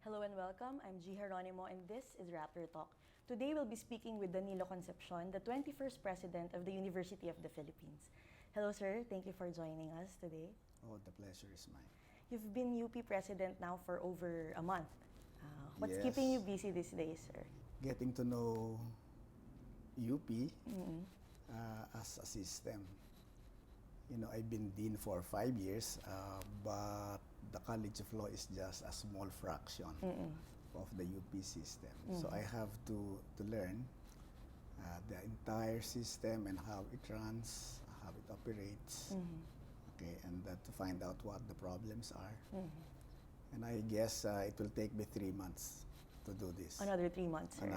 Hello and welcome. I'm G. Geronimo and this is Rappler Talk. Today we'll be speaking with Danilo Concepcion, the 21st President of the University of the Philippines. Hello sir, thank you for joining us today. Oh, the pleasure is mine. You've been UP President now for over a month. What's Yes. keeping you busy these days, sir? Getting to know UP as a system. You know, I've been dean for 5 years, but the College of Law is just a small fraction of the UP system. So I have to learn the entire system and how it runs, how it operates, okay, and to find out what the problems are. And I guess it will take me 3 months to do this. Another 3 months, sir.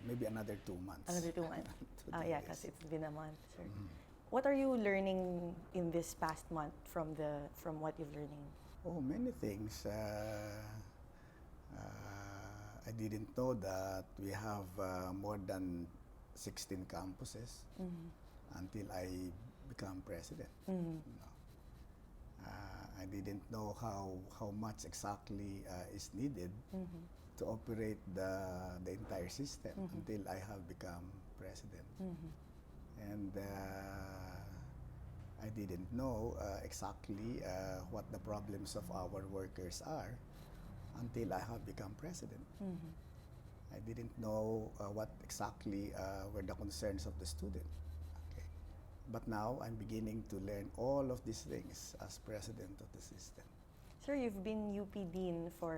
Maybe another 2 months. Another 2 months. to do Yeah, this. because it's been a month, sir. What are you learning in this past month from what you've learning? Oh, many things. I didn't know that we have more than 16 campuses until I become president. No. I didn't know how much exactly is needed to operate the entire system until I have become president. And I didn't know exactly what the problems of our workers are until I have become president. I didn't know what exactly were the concerns of the student. Okay. But now I'm beginning to learn all of these things as president of the system. Sir, you've been UP Dean for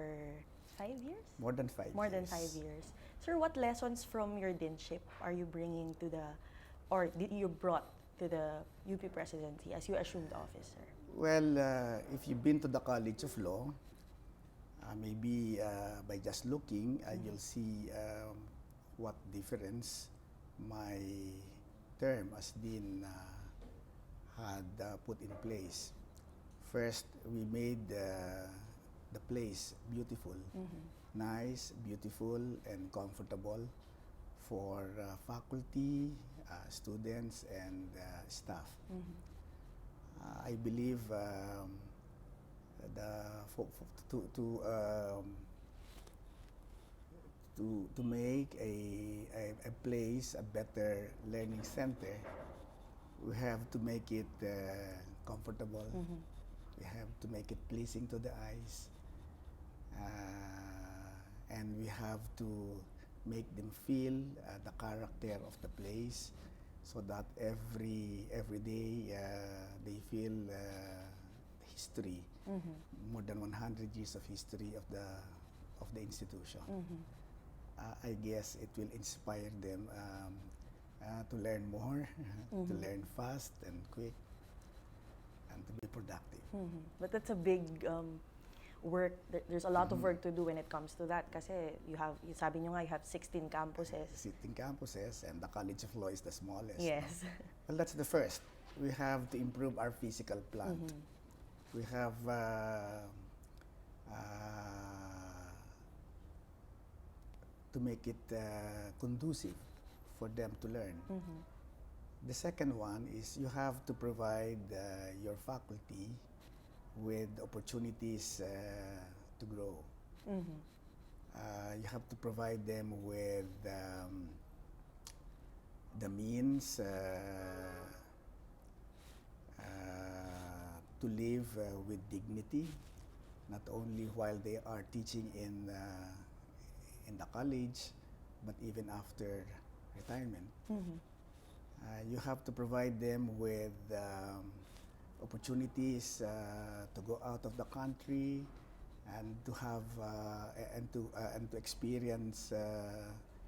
5 years? More than 5 years. More than 5 years. Sir, what lessons from your deanship are you bringing to or did you brought to the UP presidency as you assumed office, sir? Well, if you've been to the College of Law, maybe by just looking, you'll see what difference my term as dean had put in place. First, we made the place beautiful, nice, beautiful, and comfortable for faculty, students, and staff. I believe to make a place a better learning center, we have to make it comfortable. We have to make it pleasing to the eyes, and we have to make them feel the character of the place, so that every day they feel history, more than 100 years of history of the institution. I guess it will inspire them to learn more, to learn fast and quick, and to be productive. But that's a big work. There's a lot of work to do when it comes to that kasi sabi nyo nga, you have 16 campuses. 16 campuses, and the College of Law is the smallest. Yes. Well, that's the first. We have to improve our physical plant. We have to make it conducive for them to learn. The second one is you have to provide your faculty with opportunities to grow. You have to provide them with the means to live with dignity, not only while they are teaching in the college, but even after retirement. You have to provide them with opportunities to go out of the country and to have and to experience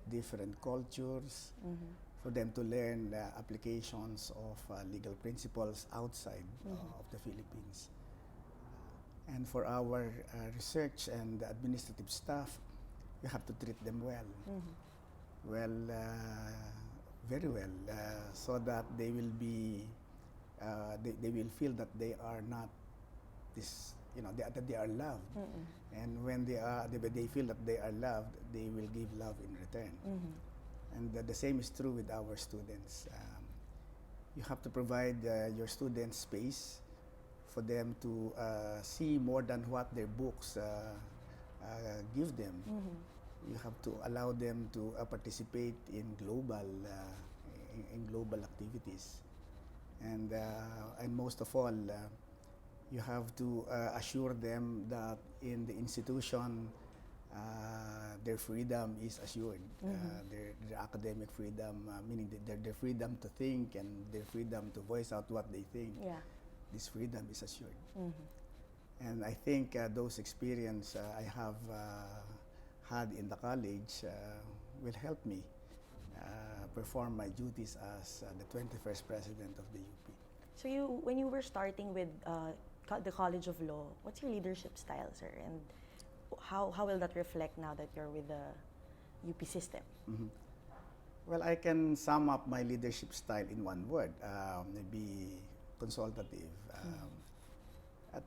different cultures, for them to learn applications of legal principles outside of the Philippines. And for our research and administrative staff, you have to treat them well, very well, so that they will be they will feel that they are not this, that they are loved. And when they feel that they are loved, they will give love in return. And the same is true with our students. You have to provide your students space for them to see more than what their books give them. You have to allow them to participate in global activities, and most of all, you have to assure them that in the institution, their freedom is assured. Their academic freedom, meaning their freedom to think and their freedom to voice out what they think. Yeah. This freedom is assured. And I think those experience I have had in the college will help me perform my duties as the 21st president of the UP. So when you were starting with the College of Law, what's your leadership style, sir? And how will that reflect now that you're with the UP system? Well, I can sum up my leadership style in one word, maybe consultative.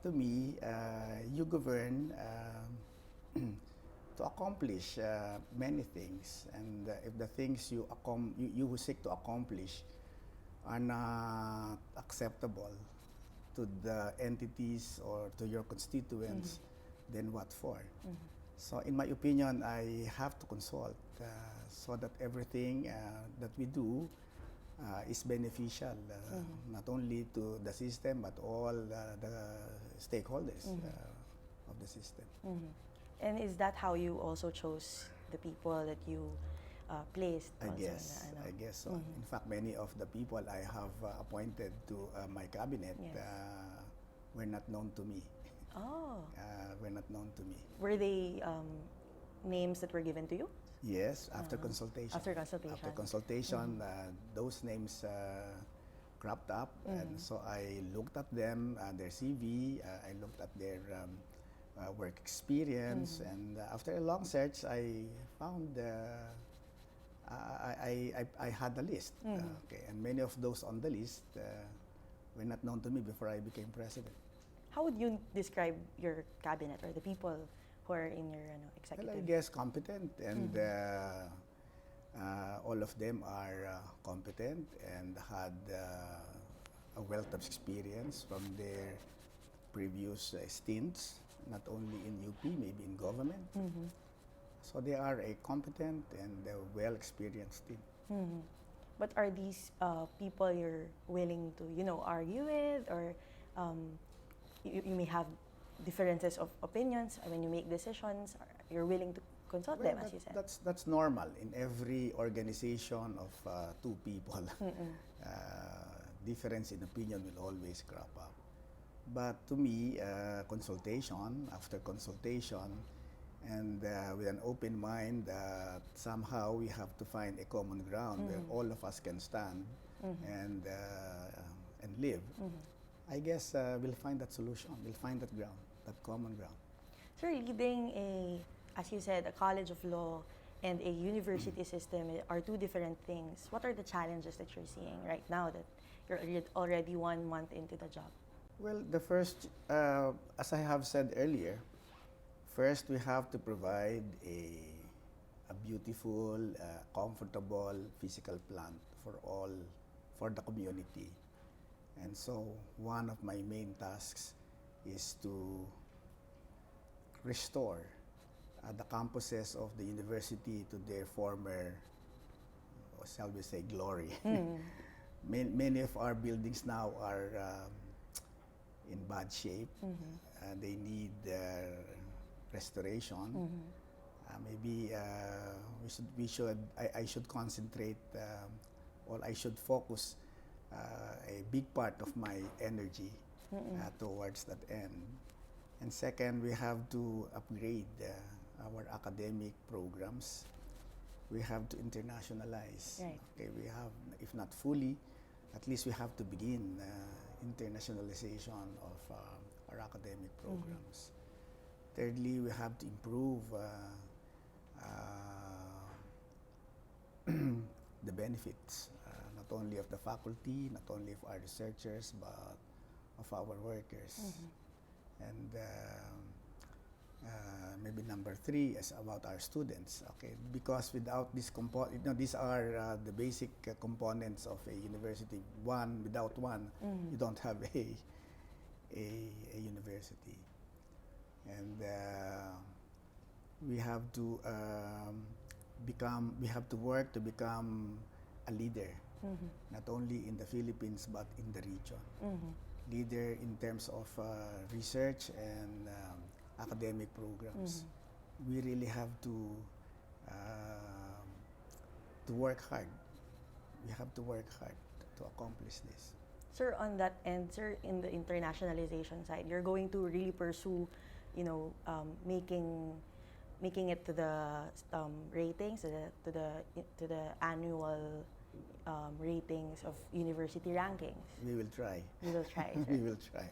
To me, you govern to accomplish many things, and if the things you seek to accomplish are not acceptable to the entities or to your constituents, then what for? So in my opinion, I have to consult so that everything that we do is beneficial, not only to the system, but all the stakeholders of the system. And is that how you also chose the people that you placed? I also guess so. In fact, many of the people I have appointed to my cabinet were not known to me. Oh. Were not known to me. Were they names that were given to you? Yes, after consultation. After consultation. After consultation, those names cropped up, and so I looked at them, their CV, I looked at their work experience, and after a long search, I found I had a list. Okay, and many of those on the list were not known to me before I became president. How would you describe your cabinet or the people who are in your executive? Well, I guess competent, and all of them are competent and had a wealth of experience from their previous stints, not only in UP, maybe in government. So they are a competent and a well-experienced team. But are these people you're willing to, argue with, or you may have differences of opinions when you make decisions? You're willing to consult them, as you said. That's normal in every organization of two people. Difference in opinion will always crop up. But to me, consultation after consultation, and with an open mind, somehow we have to find a common ground where all of us can stand and live. I guess we'll find that solution. We'll find that ground, that common ground. So leading as you said, a College of Law and a university system are two different things. What are the challenges that you're seeing right now that you're already 1 month into the job? Well, the first, as I have said earlier, first we have to provide a beautiful, comfortable physical plant for the community. And so one of my main tasks is to restore the campuses of the university to their former, shall we say, glory. Many of our buildings now are in bad shape. They need restoration. Maybe I should concentrate, or I should focus a big part of my energy towards that end. And second, we have to upgrade our academic programs. We have to internationalize. Right. Okay, we have, if not fully, at least we have to begin internationalization of our academic programs. Thirdly, we have to improve the benefits, not only of the faculty, not only of our researchers, but of our workers. And maybe number 3 is about our students. Okay, because without this these are the basic components of a university. Without one, you don't have a university. And we have to we have to work to become a leader, not only in the Philippines but in the region. Leader in terms of research and academic programs. We really have to work hard. We have to work hard to accomplish this. Sir, on that end, sir, in the internationalization side, you're going to really pursue, making it to the ratings, to the annual ratings of university rankings. We will try. We will try. Sir. We will try.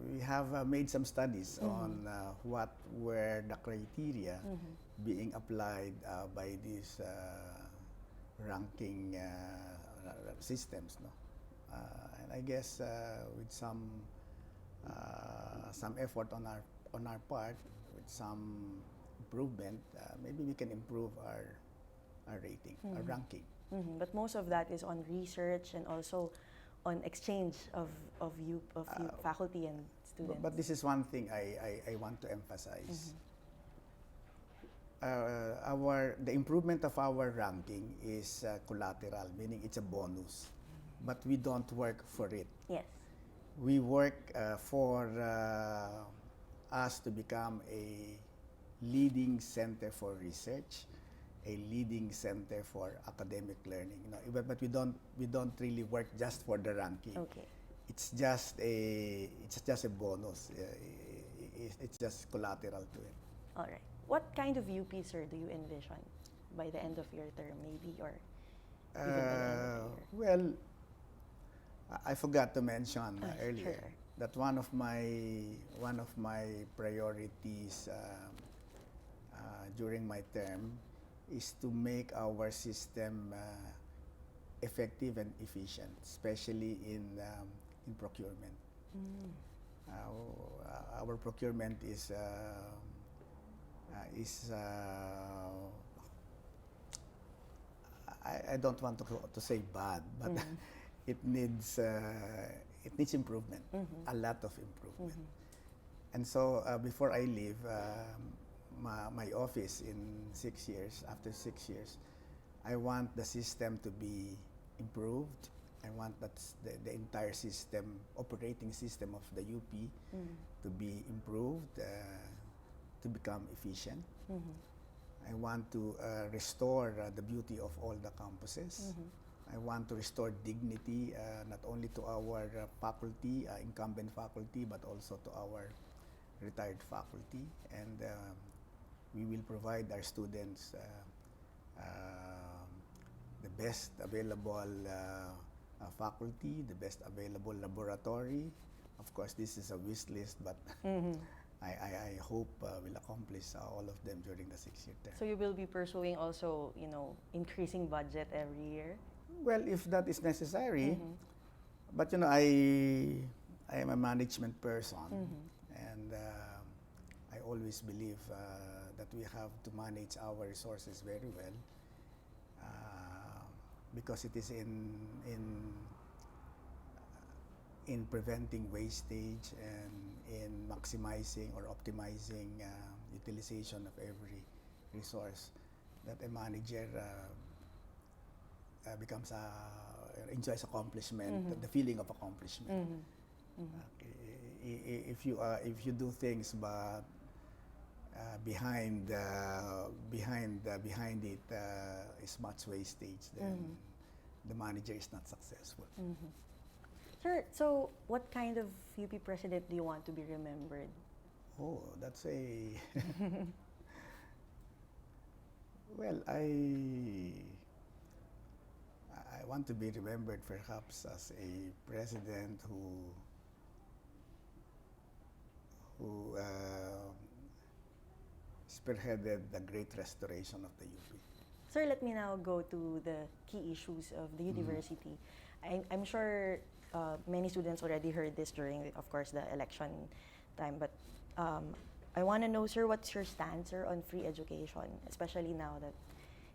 We have made some studies on what were the criteria being applied by these ranking systems, no? And I guess with some effort on our part, with some improvement, maybe we can improve our rating, our ranking. But most of that is on research and also on exchange of faculty and students. But this is one thing I want to emphasize. The improvement of our ranking is collateral, meaning it's a bonus. But we don't work for it. Yes. We work for us to become a leading center for research, a leading center for academic learning. But we don't really work just for the ranking. Okay. It's just a bonus. It's just collateral to it. All right. What kind of Viewpiecer do you envision by the end of your term, maybe, or even by the end of the year? Well, I forgot to mention earlier Sure. that one of my priorities during my term is to make our system effective and efficient, especially in procurement. Our procurement is I don't want to say bad, but it needs improvement, a lot of improvement. And so before I leave my office in 6 years, after 6 years, I want the system to be improved. I want that the entire system, operating system of the UP to be improved, to become efficient. I want to restore the beauty of all the campuses. I want to restore dignity not only to our faculty, incumbent faculty, but also to our retired faculty. And we will provide our students the best available faculty, the best available laboratory. Of course, this is a wish list, but I hope we'll accomplish all of them during the 6-year term. So you will be pursuing also, increasing budget every year? Well, if that is necessary, but I am a management person, and I always believe that we have to manage our resources very well, because it is in preventing wastage and in maximizing or optimizing utilization of every resource that a manager enjoys accomplishment, the feeling of accomplishment. If you do things but behind it is much wastage, then the manager is not successful. Sir, so what kind of UP president do you want to be remembered? Oh, that's a well, I want to be remembered perhaps as a president who spearheaded the great restoration of the UP. Sir, let me now go to the key issues of the university. I'm sure many students already heard this during, of course, the election time, but I want to know, sir, what's your stance, sir, on free education, especially now that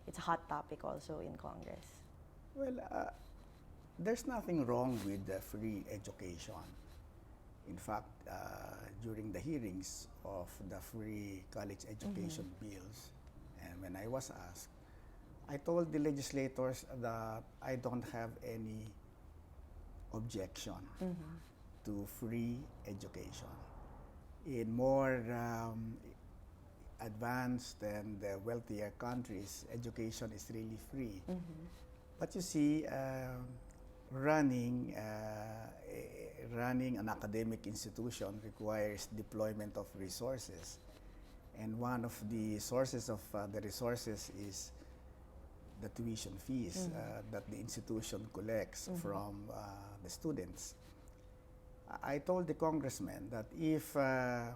it's a hot topic also in Congress? Well, there's nothing wrong with free education. In fact, during the hearings of the free college education bills, and when I was asked, I told the legislators that I don't have any objection to free education. In more advanced and wealthier countries, education is really free. But you see, running running an academic institution requires deployment of resources, and one of the sources of the resources is the tuition fees that the institution collects from the students. I told the congressman that if the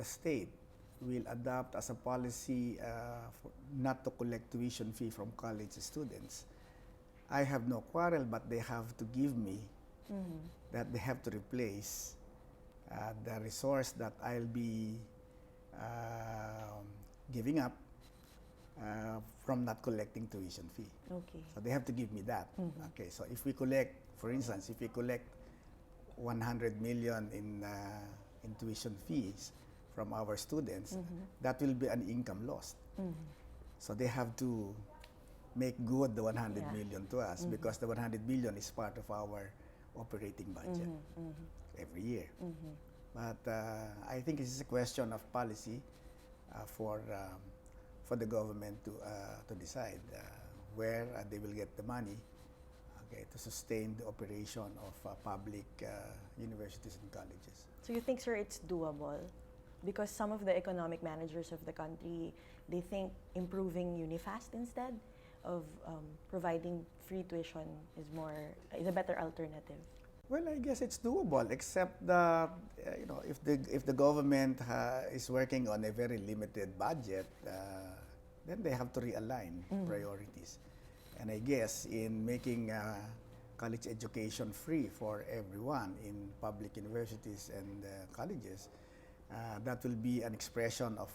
state will adopt as a policy not to collect tuition fee from college students, I have no quarrel, but they have to give me that they have to replace the resource that I'll be giving up from not collecting tuition fee. Okay. So they have to give me that. Okay, so if we collect, for instance, if we collect 100 million in tuition fees from our students, that will be an income lost. So they have to make good the 100 million to us because the 100 million is part of our operating budget every year. But I think this is a question of policy for the government to decide where they will get the money to sustain the operation of public universities and colleges. So you think, sir, it's doable? Because some of the economic managers of the country, they think improving UniFast instead of providing free tuition is a better alternative. Well, I guess it's doable, except that if the government is working on a very limited budget, then they have to realign priorities. And I guess in making college education free for everyone in public universities and colleges, that will be an expression of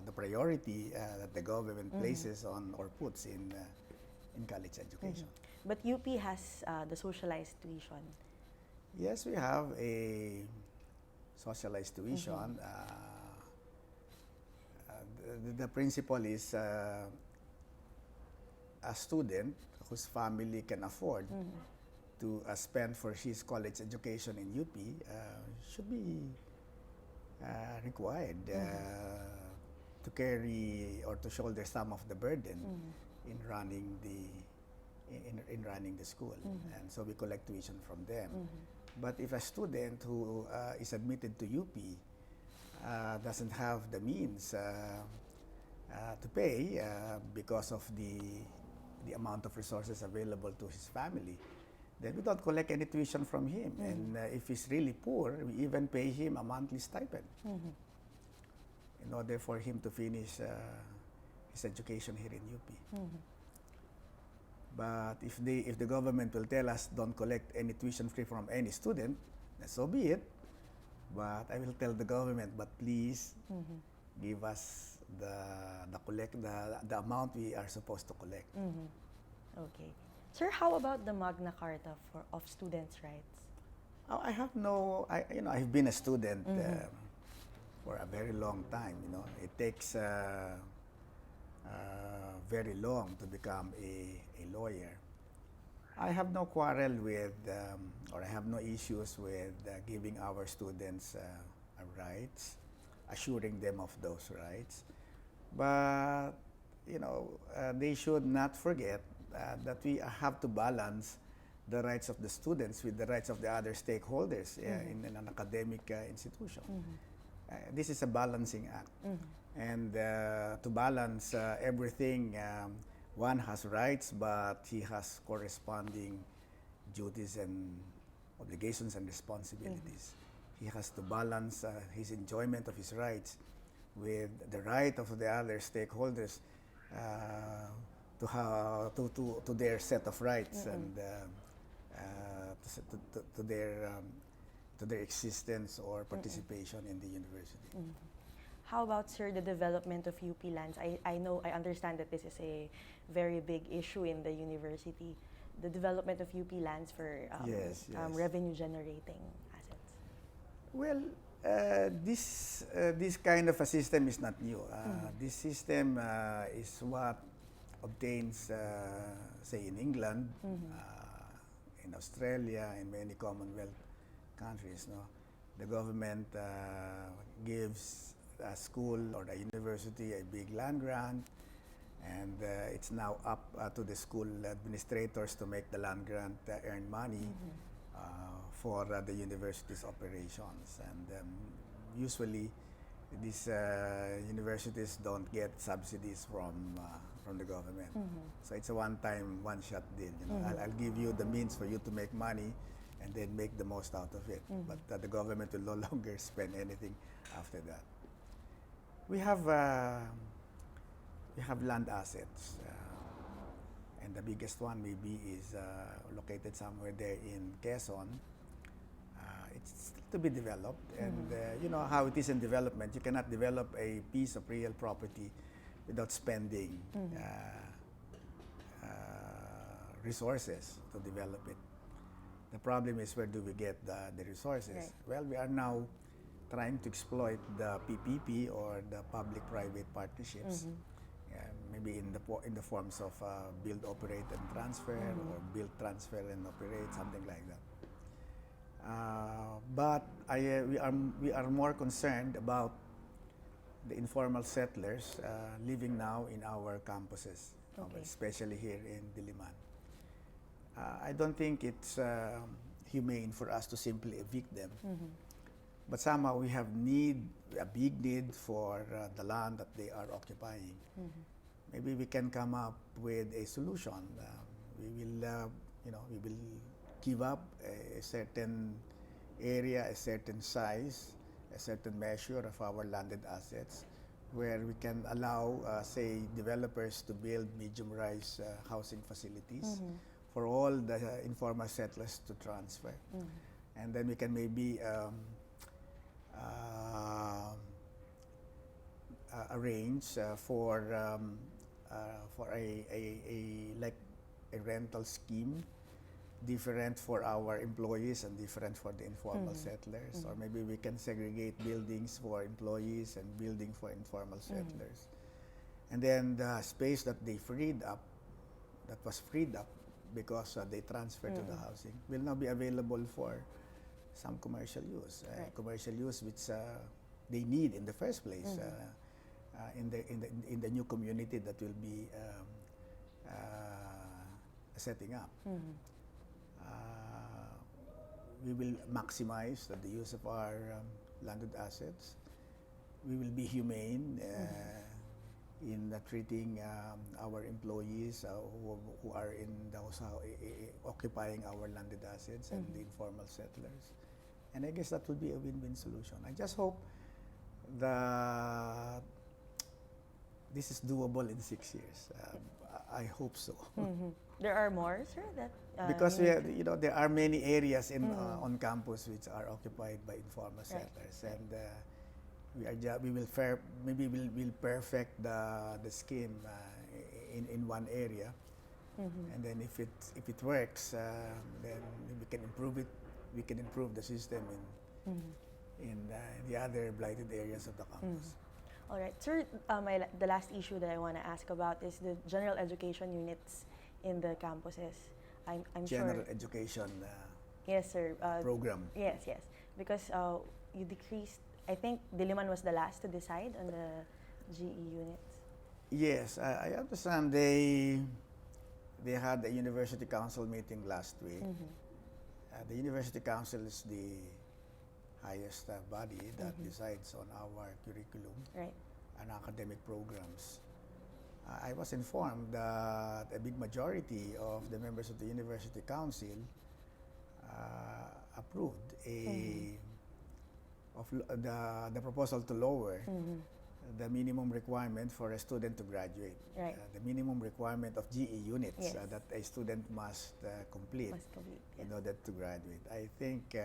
the priority that the government places on or puts in college education. But UP has the socialized tuition. Yes, we have a socialized tuition. The principle is a student whose family can afford to spend for his college education in UP should be required to carry or to shoulder some of the burden in running the school, and so we collect tuition from them. But if a student who is admitted to UP doesn't have the means to pay because of the amount of resources available to his family, then we don't collect any tuition from him. And if he's really poor, we even pay him a monthly stipend in order for him to finish his education here in UP. But if the government will tell us don't collect any tuition fee from any student, then so be it. But I will tell the government, but please give us the amount we are supposed to collect. Okay. Sir, how about the Magna Carta of students' rights? I have I've been a student for a very long time. It takes very long to become a lawyer. I have no quarrel with, or I have no issues with giving our students rights, assuring them of those rights. But, they should not forget that we have to balance the rights of the students with the rights of the other stakeholders in an academic institution. This is a balancing act. And to balance everything, one has rights, but he has corresponding duties and obligations and responsibilities. He has to balance his enjoyment of his rights with the right of the other stakeholders to their set of rights and to their existence or participation in the university. How about, sir, the development of UP lands? I understand that this is a very big issue in the university. the development of UP lands for Yes, yes. revenue generating assets? Well, this kind of a system is not new. This system is what obtains, say, in England, in Australia, in many Commonwealth countries. No, the government gives a school or a university a big land grant, and it's now up to the school administrators to make the land grant earn money for the university's operations. And usually, these universities don't get subsidies from the government. So it's a one-time, one-shot deal. You know, I'll give you the means for you to make money, and then make the most out of it. But the government will no longer spend anything after that. We have land assets, and the biggest one maybe is located somewhere there in Quezon. It's still to be developed, and you know how it is in development. You cannot develop a piece of real property without spending resources to develop it. The problem is, where do we get the resources? Right. Well, we are now trying to exploit the PPP, or the public-private partnerships. Maybe in the forms of build, operate, and transfer, or build, transfer, and operate, something like that. But we are more concerned about the informal settlers living now in our campuses, especially here in Diliman. I don't think it's humane for us to simply evict them, but somehow we have a big need for the land that they are occupying. Maybe we can come up with a solution. We will give up a certain area, a certain size, a certain measure of our landed assets, where we can allow, say, developers to build medium-rise housing facilities for all the informal settlers to transfer. And then we can maybe arrange for a rental scheme, different for our employees and different for the informal settlers. Or maybe we can segregate buildings for employees and building for informal settlers. And then the space that was freed up because they transferred to the housing, will now be available for some commercial use. Commercial use which they need in the first place in the new community that will be setting up. We will maximize the use of our landed assets. We will be humane in treating our employees who are in those occupying our landed assets and the informal settlers. And I guess that will be a win-win solution. I just hope that this is doable in 6 years. I hope so. There are more, sir, that because there are many areas on campus which are occupied by informal settlers, and we'll perfect the scheme in one area, and then if it works, then we can improve it. We can improve the system in the other blighted areas of the campus. All right, sir. The last issue that I want to ask about is the general education units in the campuses. I'm General sure. education Yes, sir. program. Yes. Because you decreased. I think Diliman was the last to decide on the GE units. Yes, I understand they had a university council meeting last week. The university council is the highest body that decides on our curriculum and academic programs. I was informed that a big majority of the members of the university council approved the proposal to lower the minimum requirement for a student to graduate. The minimum requirement of GE units that a student must complete in order to graduate. I think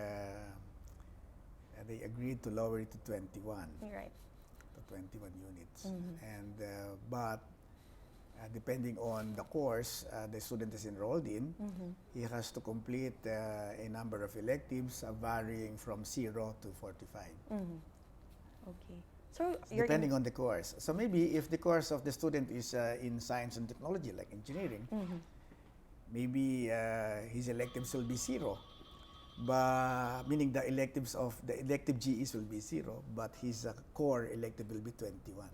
they agreed to lower it to 21. Right. To 21 units. And but depending on the course the student is enrolled in, he has to complete a number of electives varying from 0 to 45. Okay. So you're Depending on the course. So maybe if the course of the student is in science and technology, like engineering, maybe his electives will be 0. But meaning the elective GEs will be 0, but his core elective will be 21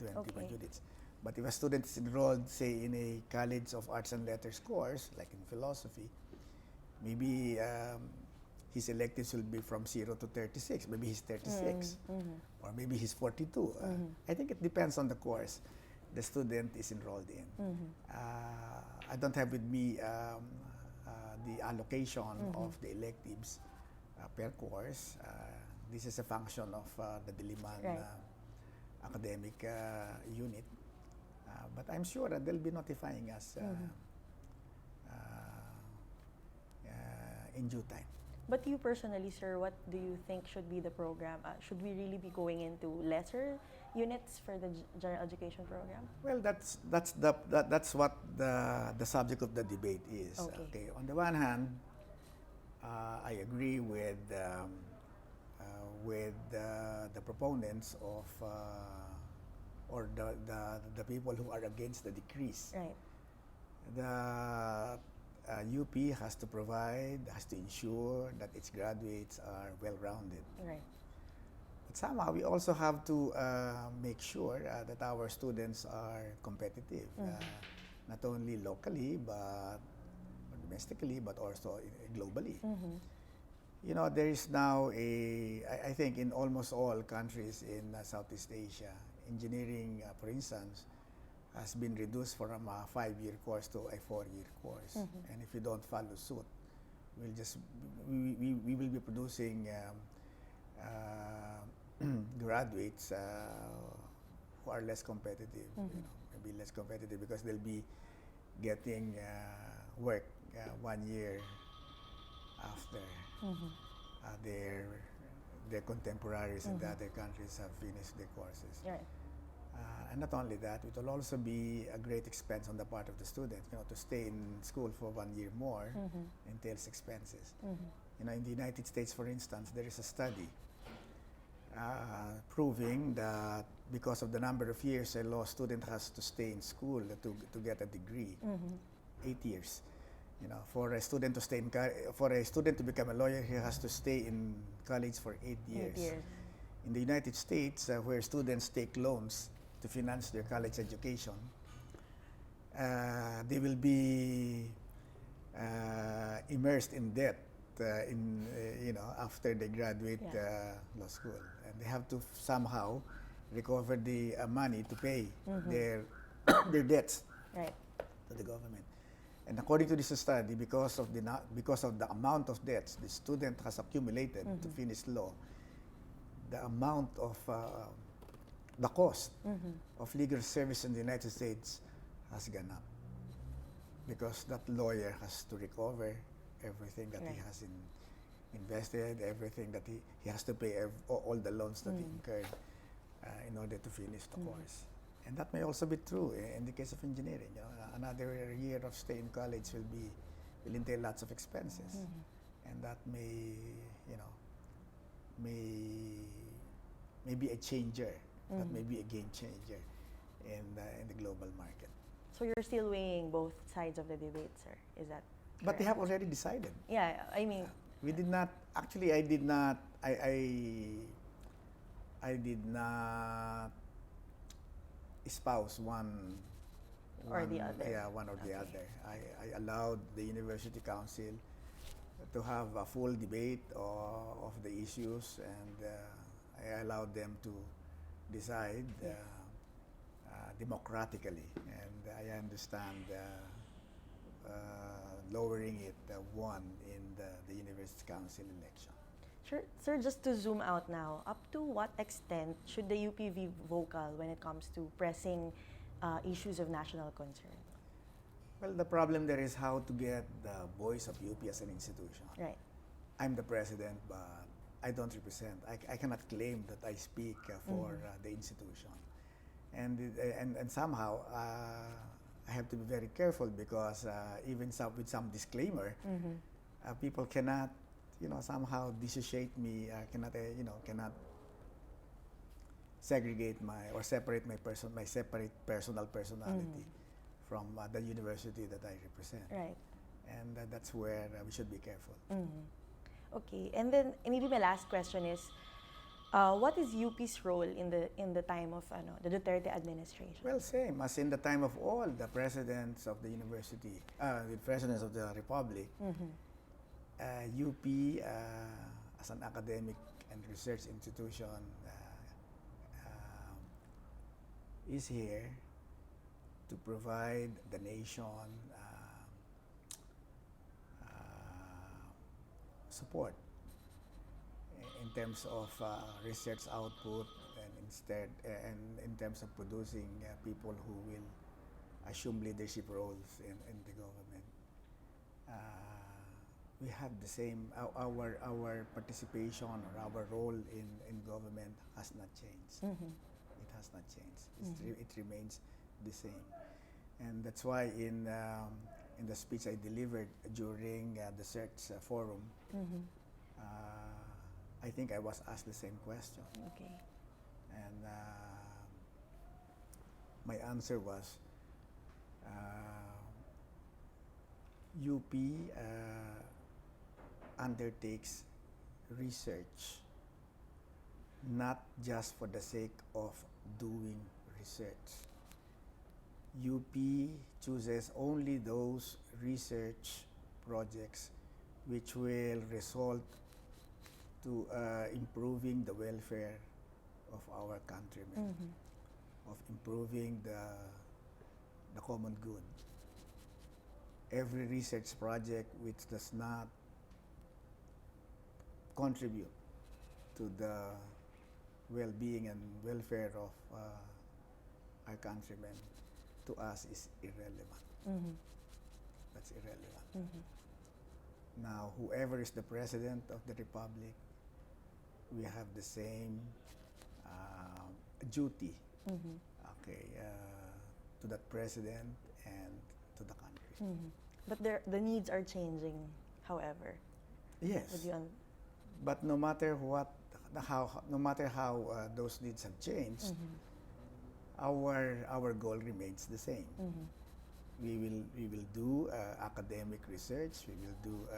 Okay. units. But if a student is enrolled, say, in a College of Arts and Letters course, like in philosophy, maybe his electives will be from 0 to 36. Maybe he's 36, or maybe he's 42. I think it depends on the course the student is enrolled in. I don't have with me the allocation of the electives per course. This is a function of the Diliman Right. academic unit. But I'm sure that they'll be notifying us in due time. But you personally, sir, what do you think should be the program? Should we really be going into lesser units for the general education program? Well, that's what the subject of the debate is. Okay. On the one hand, I agree with the proponents of or the people who are against the decrease. Right. The UP has to ensure that its graduates are well-rounded. Right. But somehow we also have to make sure that our students are competitive, not only locally but domestically, but also globally. You know, there is now I think in almost all countries in Southeast Asia, engineering, for instance, has been reduced from a 5-year course to a 4-year course. And if we don't follow suit, we will be producing graduates who are less competitive. You know, maybe less competitive because they'll be getting work 1 year after their contemporaries in the other countries have finished their courses. Right. And not only that, it will also be a great expense on the part of the student. You know, to stay in school for 1 year more entails expenses. You know, in the United States, for instance, there is a study proving that because of the number of years a law student has to stay in school to get a degree, 8 years. You know, for a student to become a lawyer, he has to stay in college for 8 years. 8 years. In the United States, where students take loans to finance their college education, they will be immersed in debt after they graduate law school, and they have to somehow recover the money to pay their debts Right. to the government. And according to this study, because of the amount of debts the student has accumulated to finish law, the amount of the cost of legal service in the United States has gone up, because that lawyer has to recover everything that he has invested, everything that he has to pay all the loans that he incurred in order to finish the course. And that may also be true in the case of engineering. You know, another year of stay in college will entail lots of expenses, and that may be a changer. That may be a game changer in the global market. So you're still weighing both sides of the debate, sir? Is that But correct? they have already decided. Yeah, I mean, We did not. Actually, I did not. I did not espouse one Or the other. Yeah, one or the other. I allowed the University Council to have a full debate of the issues, and I allowed them to decide democratically. And I understand lowering it won in the University Council election. sure, sir, just to zoom out now, up to what extent should the UP be vocal when it comes to pressing issues of national concern? Well, the problem there is how to get the voice of UP as an institution. Right. I'm the president, but I don't represent. I cannot claim that I speak for the institution. And somehow I have to be very careful because even with some disclaimer, people cannot, somehow dissociate me, cannot segregate or separate my separate personal personality from the university that I represent. Right. And that's where we should be careful. Okay, and then maybe my last question is, what is UP's role in the time of the Duterte administration? Well, same as in the time of all the presidents of the university, the presidents of the republic. UP as an academic and research institution is here to provide the nation support in terms of research output and in terms of producing people who will assume leadership roles in the government. We have the same, our participation or our role in government has not changed. It has not changed. It remains the same. And that's why in the speech I delivered during the search forum, I think I was asked the same question. Okay. And my answer was, UP undertakes research not just for the sake of doing research. UP chooses only those research projects which will result to improving the welfare of our countrymen, of improving the common good. Every research project which does not contribute to the well-being and welfare of our countrymen, to us is irrelevant. That's irrelevant. Now, whoever is the president of the republic, we have the same duty, to that president and to the country. But the needs are changing, however. Yes. But no matter how those needs have changed, our goal remains the same. We will do academic research. We will do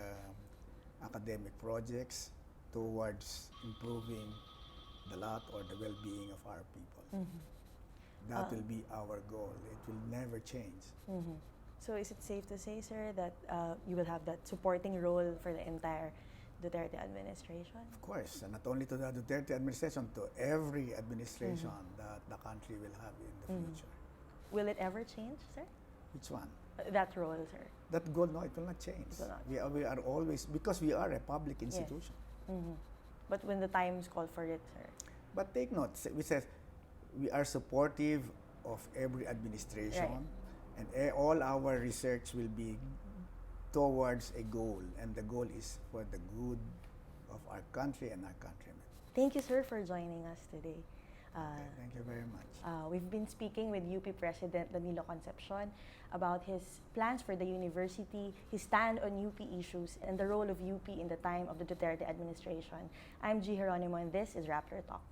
academic projects towards improving the lot or the well-being of our people. That will be our goal. It will never change. So is it safe to say, sir, that you will have that supporting role for the entire Duterte administration? Of course, and not only to the Duterte administration, to every administration that the country will have in the future. Will it ever change, sir? Which one? That role, sir. That goal, no, it will not change. It will not. We are always, because we are a public institution. Yes. But when the times call for it, sir. But take note, we says we are supportive of every administration, and all our research will be towards a goal, and the goal is for the good of our country and our countrymen. Thank you, sir, for joining us today. Thank you very much. We've been speaking with UP President Danilo Concepcion about his plans for the university, his stand on UP issues, and the role of UP in the time of the Duterte administration. I'm G. Geronimo, and this is Rappler Talk.